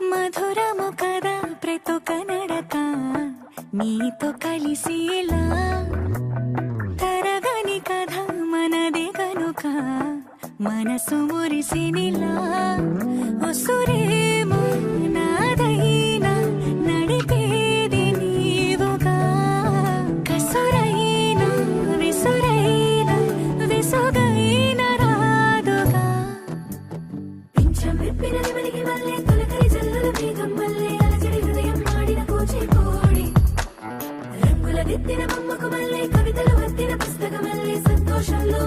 మధురము కదా ప్రతొక నడక నీతో కలిసేలా తరగని కథ మనదే కనుక మనసు మురిసినిలా ఉసురేమో నాదైనా నడిపేది నీవుగా కసురైనా విసురైనా విసుగైన రాదుగా పింఛం విప్పిన వెలిగి వల్లే తొలకరి జల్లుల మేఘం వల్లే అలజడి హృదయం మాడిన కూచిపూడి రంగుల దిద్దిన బొమ్మకు మల్లే కవితలు వద్దిన పుస్తకం వల్లే సంతోషంలో